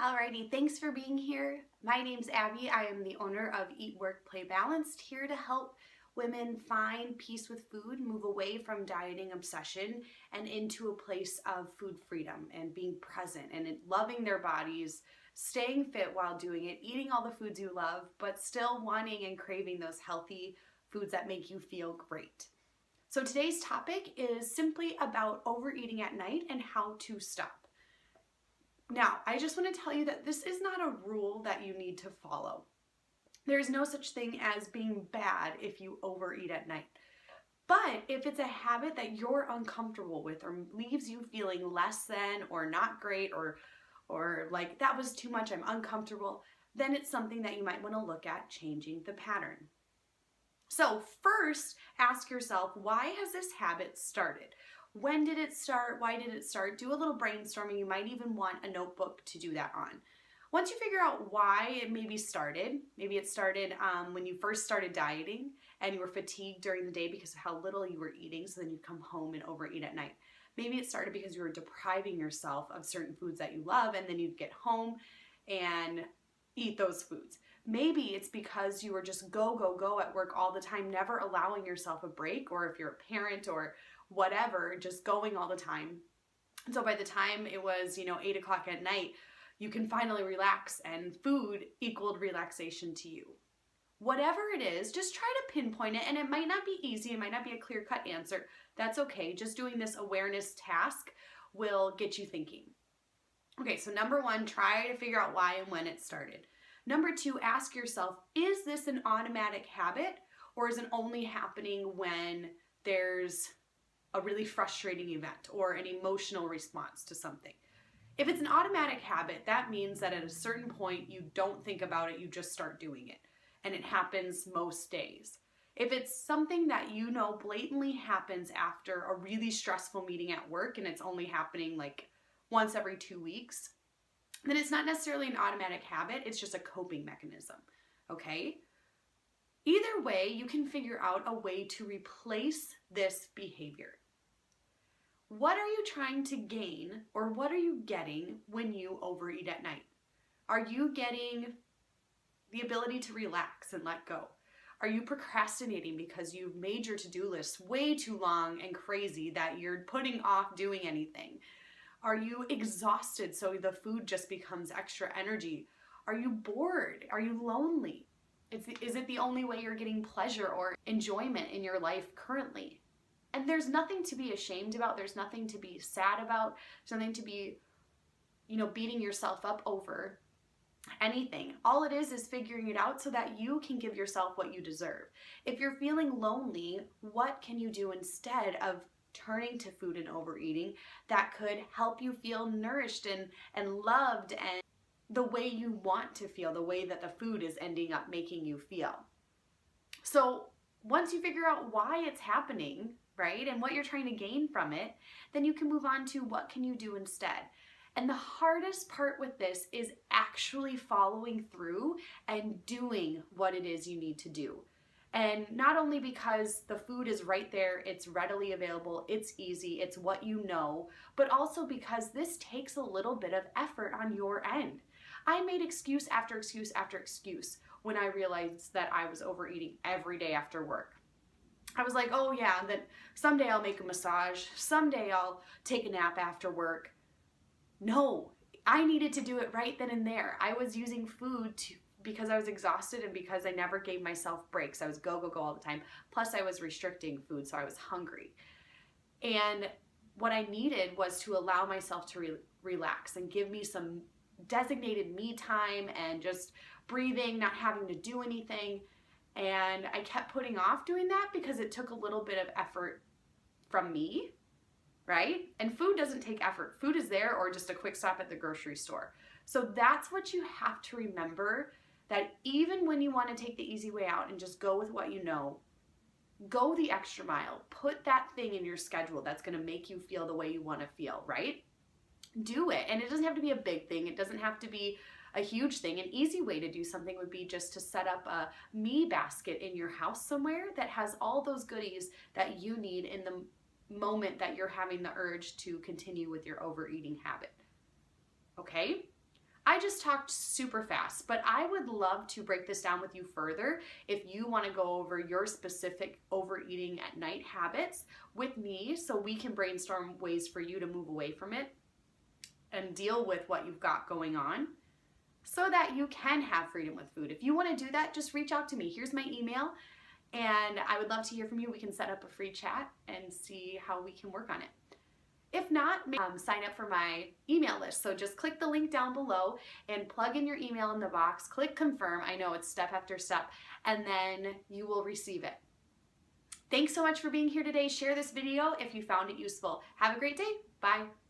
Alrighty, thanks for being here. My name's Abby. I am the owner of Eat, Work, Play, Balanced, here to help women find peace with food, move away from dieting obsession and into a place of food freedom and being present and loving their bodies, staying fit while doing it, eating all the foods you love, but still wanting and craving those healthy foods that make you feel great. So today's topic is simply about overeating at night and how to stop. Now, I just want to tell you that this is not a rule that you need to follow. There's no such thing as being bad if you overeat at night. But if it's a habit that you're uncomfortable with or leaves you feeling less than or not great or like that was too much, I'm uncomfortable, then it's something that you might want to look at changing the pattern. So first, ask yourself, why has this habit started? When did it start? Why did it start? Do a little brainstorming. You might even want a notebook to do that on. Once you figure out why it maybe it started when you first started dieting and you were fatigued during the day because of how little you were eating, so then you'd come home and overeat at night. Maybe it started because you were depriving yourself of certain foods that you love and then you'd get home and eat those foods. Maybe it's because you were just go at work all the time, never allowing yourself a break, or if you're a parent or whatever, just going all the time. And so by the time it was, 8 o'clock at night, you can finally relax, and food equaled relaxation to you. Whatever it is, just try to pinpoint it, and it might not be easy, it might not be a clear-cut answer. That's okay. Just doing this awareness task will get you thinking. Okay, so number one, try to figure out why and when it started. Number two, ask yourself, is this an automatic habit, or is it only happening when there's a really frustrating event or an emotional response to something? If it's an automatic habit, that means that at a certain point you don't think about it, you just start doing it. And it happens most days. If it's something that blatantly happens after a really stressful meeting at work and it's only happening like once every 2 weeks, then it's not necessarily an automatic habit, it's just a coping mechanism, okay? Either way, you can figure out a way to replace this behavior. What are you trying to gain, or what are you getting when you overeat at night? Are you getting the ability to relax and let go? Are you procrastinating because you've made your to-do list way too long and crazy that you're putting off doing anything? Are you exhausted so the food just becomes extra energy? Are you bored? Are you lonely? Is it the only way you're getting pleasure or enjoyment in your life currently? And there's nothing to be ashamed about. There's nothing to be sad about. There's nothing to be, beating yourself up over anything. All it is figuring it out so that you can give yourself what you deserve. If you're feeling lonely, what can you do instead of turning to food and overeating that could help you feel nourished and loved and the way you want to feel, the way that the food is ending up making you feel? So once you figure out why it's happening, right, and what you're trying to gain from it, then you can move on to what can you do instead. And the hardest part with this is actually following through and doing what it is you need to do. And not only because the food is right there, it's readily available, it's easy, it's what you know, but also because this takes a little bit of effort on your end. I made excuse after excuse after excuse when I realized that I was overeating every day after work. I was like, oh yeah, then someday I'll make a massage, someday I'll take a nap after work. No, I needed to do it right then and there. I was using food because I was exhausted and because I never gave myself breaks. I was go all the time. Plus I was restricting food, so I was hungry. And what I needed was to allow myself to relax and give me some designated me time and just breathing, not having to do anything. And I kept putting off doing that because it took a little bit of effort from me, right? And food doesn't take effort. Food is there, or just a quick stop at the grocery store. So that's what you have to remember, that even when you want to take the easy way out and just go with what you know, go the extra mile. Put that thing in your schedule that's going to make you feel the way you want to feel, right? Do it. And it doesn't have to be a big thing. It doesn't have to be a huge thing. An easy way to do something would be just to set up a me basket in your house somewhere that has all those goodies that you need in the moment that you're having the urge to continue with your overeating habit. Okay? I just talked super fast, but I would love to break this down with you further if you want to go over your specific overeating at night habits with me so we can brainstorm ways for you to move away from it and deal with what you've got going on so that you can have freedom with food. If you want to do that, just reach out to me. Here's my email, and I would love to hear from you. We can set up a free chat and see how we can work on it. If not, sign up for my email list. So just click the link down below and plug in your email in the box, click confirm. I know it's step after step, and then you will receive it. Thanks so much for being here today. Share this video if you found it useful. Have a great day. Bye.